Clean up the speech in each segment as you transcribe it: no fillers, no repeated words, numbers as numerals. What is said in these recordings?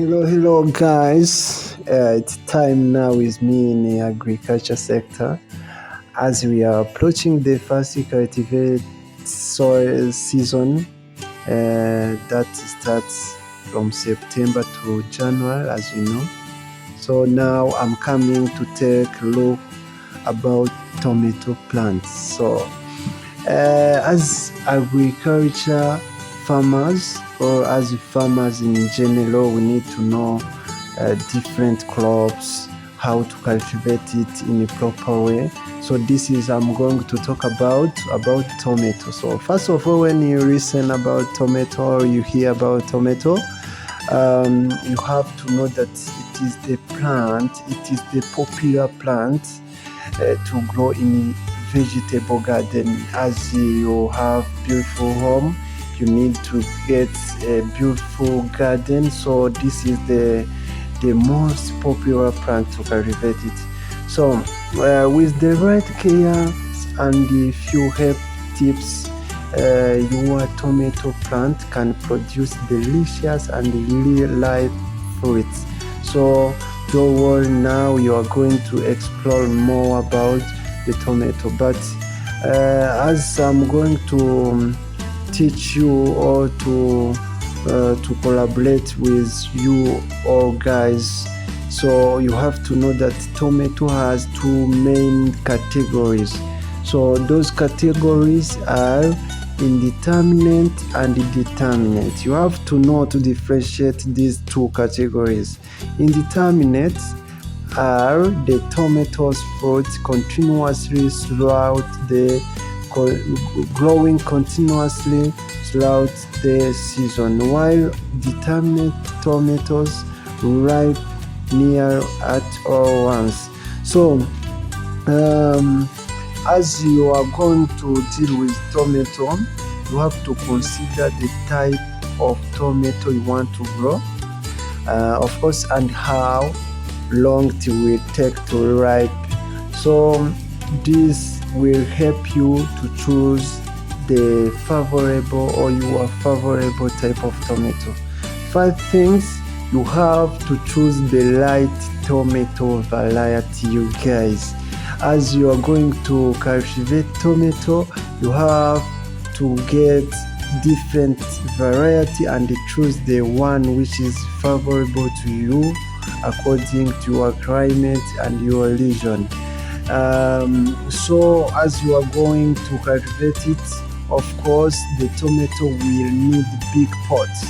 Hello, guys. It's time now with me in the agriculture sector as we are approaching the first cultivate soil season that starts from September to January, as you know. So now I'm coming to take a look about tomato plants. So as agriculture farmers or as farmers in general, we need to know different crops, how to cultivate it in a proper way. So this is I'm going to talk about tomato. So first of all, when you listen about tomato or you hear about tomato, you have to know that it is the plant, it is the popular plant to grow in vegetable garden. As you have beautiful home, you need to get a beautiful garden. So this is the most popular plant to cultivate it. So with the right care and a few help tips, your tomato plant can produce delicious and really ripe fruits. So don't worry, now you are going to explore more about the tomato. But as I'm going to teach you or to collaborate with you all guys, so you have to know that tomato has two main categories. So those categories are indeterminate and determinate. You have to know to differentiate these two categories. Indeterminate are the tomatoes fruit continuously throughout the growing continuously throughout the season, while determinate tomatoes ripe near at all once. So as you are going to deal with tomato, you have to consider the type of tomato you want to grow, of course, and how long it will take to ripe. So this will help you to choose the favorable or your favorable type of tomato. 5 things: you have to choose the right tomato variety, you guys. As you are going to cultivate tomato, you have to get different variety and choose the one which is favorable to you according to your climate and your region. So as you are going to cultivate it, of course the tomato will need big pots,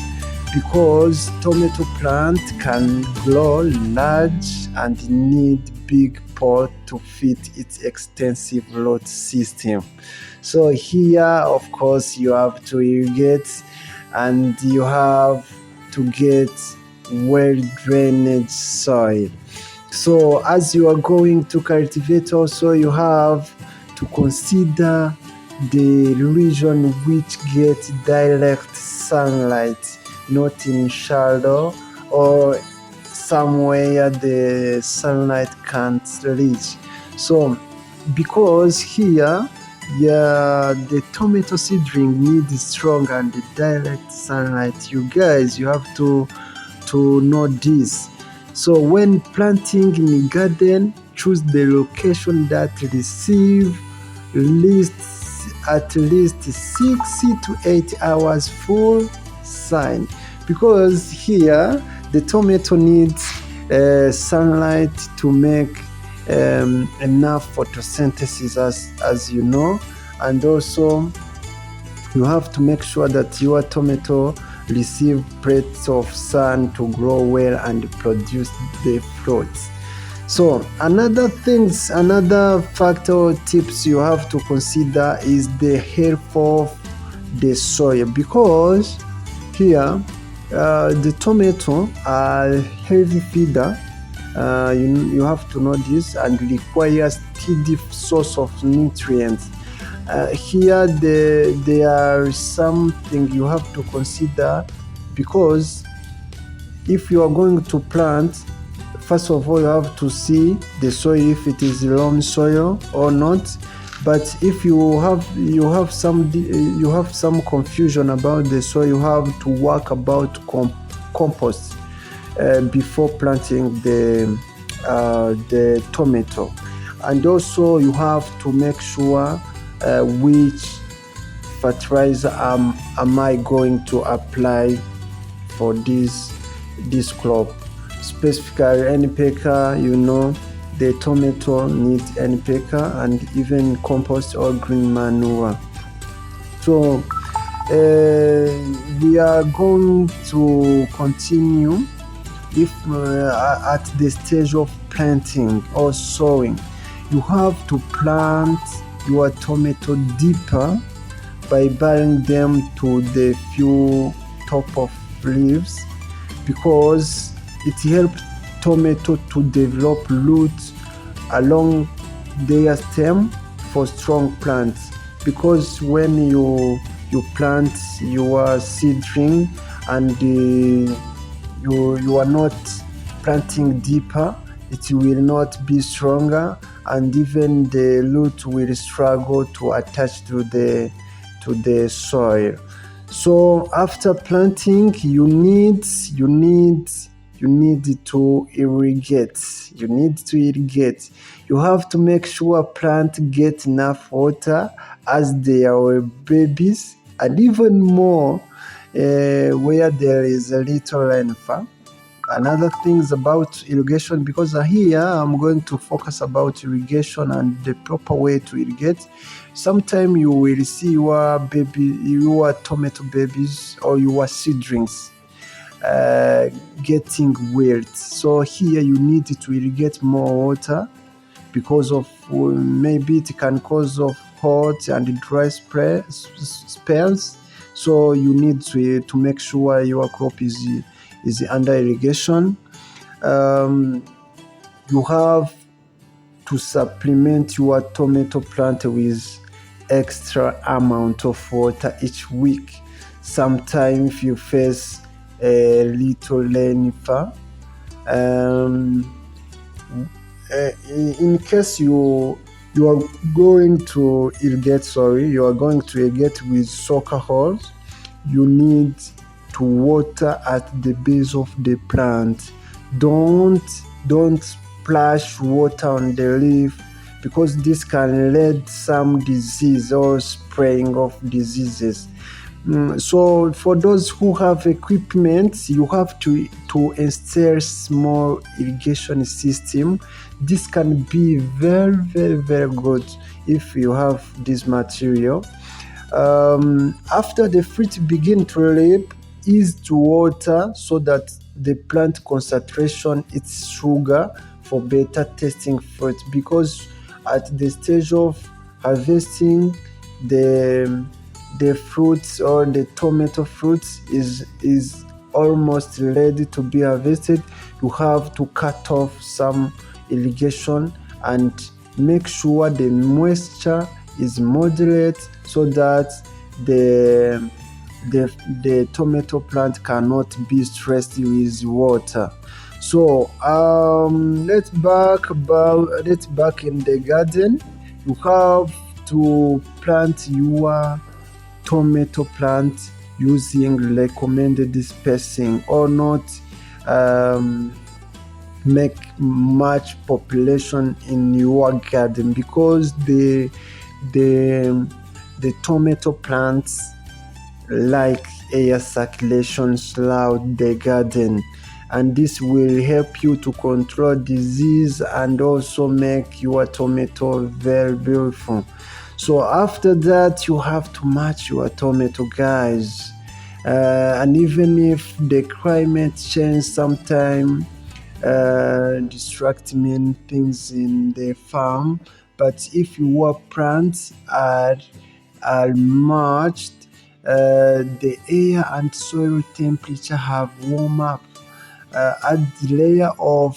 because tomato plant can grow large and need big pot to fit its extensive root system. So here, of course, you have to irrigate and you have to get well drained soil. So as you are going to cultivate, also you have to consider the region which gets direct sunlight, not in shadow or somewhere the sunlight can't reach. So because here, the tomato seedling needs strong and direct sunlight, you guys, you have to know this. So when planting in a garden, choose the location that receive at least 6 to 8 hours full sun, because here the tomato needs sunlight to make enough photosynthesis, as you know. And also you have to make sure that your tomato receive plenty of sun to grow well and produce the fruits. So another factor or tips you have to consider is the health of the soil, because here the tomato are heavy feeder. You have to know this, and requires steady source of nutrients. Here there are something you have to consider, because if you are going to plant, first of all you have to see the soil, if it is loam soil or not. But if you have some confusion about the soil, you have to work about compost. before planting the tomato. And also you have to make sure which fertilizer am I going to apply for this crop. Specifically NPK, the tomato needs NPK and even compost or green manure. So we are going to continue if at the stage of planting or sowing. You have to plant your tomato deeper by burying them to the few top of leaves, because it helps tomato to develop roots along their stem for strong plants. Because when you plant your seedling and you are not planting deeper, it will not be stronger, and even the root will struggle to attach to the soil. So after planting, you need to irrigate. You have to make sure plant get enough water as they are babies, and even more where there is a little rainfall. Another thing is about irrigation, because here I'm going to focus about irrigation and the proper way to irrigate. Sometimes you will see your tomato babies or your seedlings getting wet. So here you need to irrigate more water, because of maybe it can cause of hot and dry spells. So you need to make sure your crop is under irrigation. You have to supplement your tomato plant with extra amount of water each week. Sometimes if you face a little rainfall, in case you are going to irrigate with soccer holes, you need to water at the base of the plant. Don't splash water on the leaf, because this can lead some disease or spraying of diseases. So for those who have equipment, you have to install small irrigation system. This can be very, very, very good if you have this material. After the fruit begin to ripe, ease to water so that the plant concentration its sugar for better tasting fruit, because at the stage of harvesting, the fruits or the tomato fruits is almost ready to be harvested. You have to cut off some irrigation and make sure the moisture is moderate, so that the tomato plant cannot be stressed with water. So let's back in the garden. You have to plant your tomato plant using recommended spacing, or not make much population in your garden, because the tomato plants like air circulation throughout the garden, and this will help you to control disease and also make your tomato very beautiful. So after that, you have to match your tomato, guys. And even if the climate change sometime distract many things in the farm, but if your plants are matched, the air and soil temperature have warmed up, add the layer of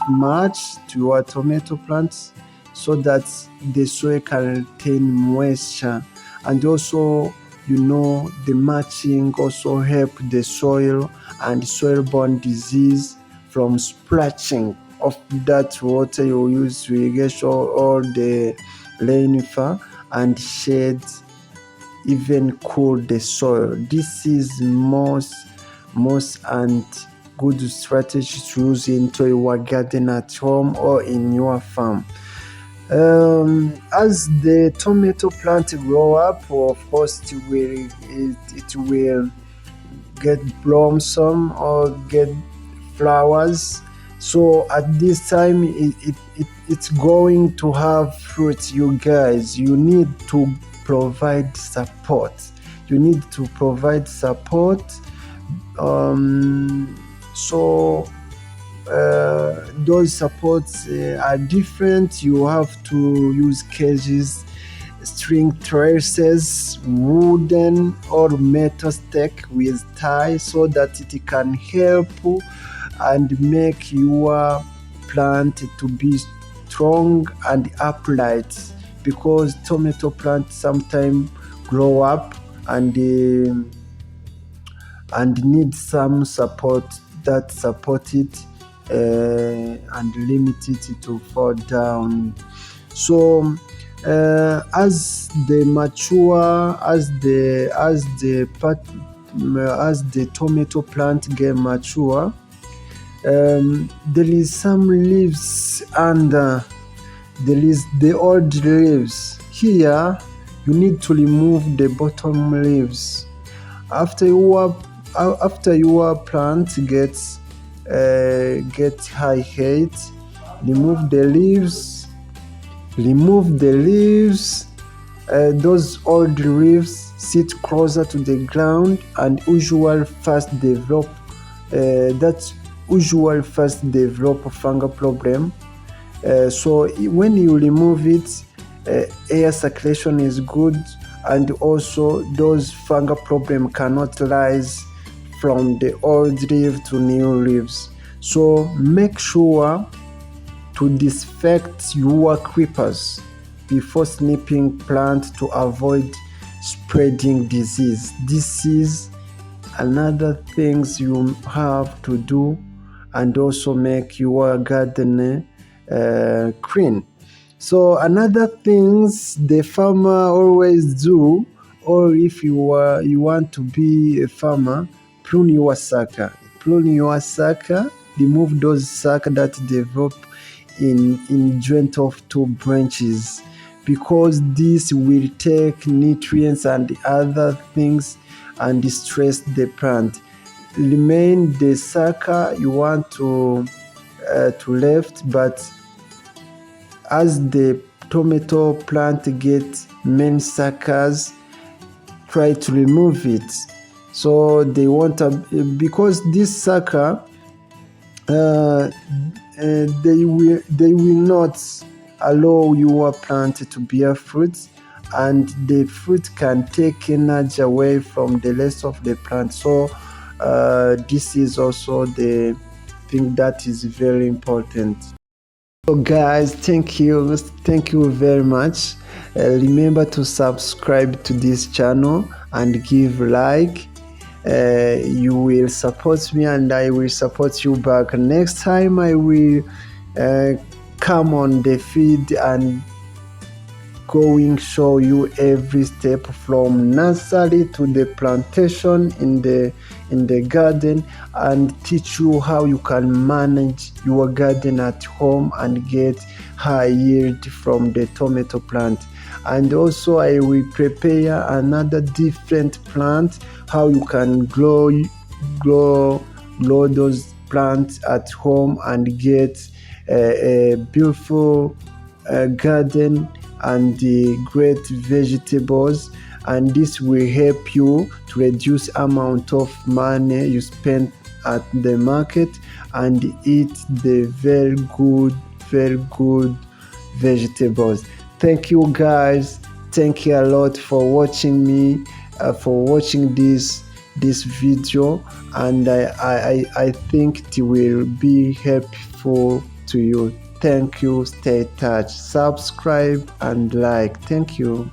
mulch to your tomato plants, so that the soil can retain moisture. And also, the mulching also help the soil and soil-borne disease from splashing of that water you use to irrigation or the rainfall, and shade even cool the soil. This is most most and good strategy to use into your garden at home or in your farm. As the tomato plant grow up, of course it will get blossom or get flowers. So at this time it's going to have fruits. You guys, you need to provide support. You need to provide support. So those supports are different. You have to use cages, string traces, wooden or metal stake with tie, so that it can help and make your plant to be strong and upright, because tomato plants sometimes grow up and need some support that support it and limit it to fall down. So as they mature, as the tomato plant get mature, there is some leaves under. There is the old leaves. Here you need to remove the bottom leaves. After your plant gets high height, remove the leaves. Those old leaves sit closer to the ground and usually first develop fungal problem. So when you remove it, air circulation is good, and also those fungal problem cannot rise from the old leaf to new leaves. So make sure to disinfect your creepers before snipping plant to avoid spreading disease. This is another things you have to do, and also make your garden clean. So another things the farmer always do, or if you want to be a farmer, prune your sucker. Remove those sucker that develop in joint of two branches, because this will take nutrients and other things and stress the plant. Remain the sucker you want to left, but as the tomato plant gets many suckers, try to remove it. So they want because this sucker they will not allow your plant to bear fruits, and the fruit can take energy away from the rest of the plant. So this is also the thing that is very important. So guys, thank you very much. Remember to subscribe to this channel and give like. You will support me and I will support you back. Next time I will come on the feed and show you every step from nursery to the plantation in the garden, and teach you how you can manage your garden at home and get high yield from the tomato plant. And also I will prepare another different plant, how you can grow those plants at home and get a beautiful garden and the great vegetables. And this will help you to reduce amount of money you spend at the market and eat the very good vegetables. Thank you guys, thank you a lot for watching me, for watching this video, and I think it will be helpful to you. Thank you, stay in touch, subscribe and like. Thank you.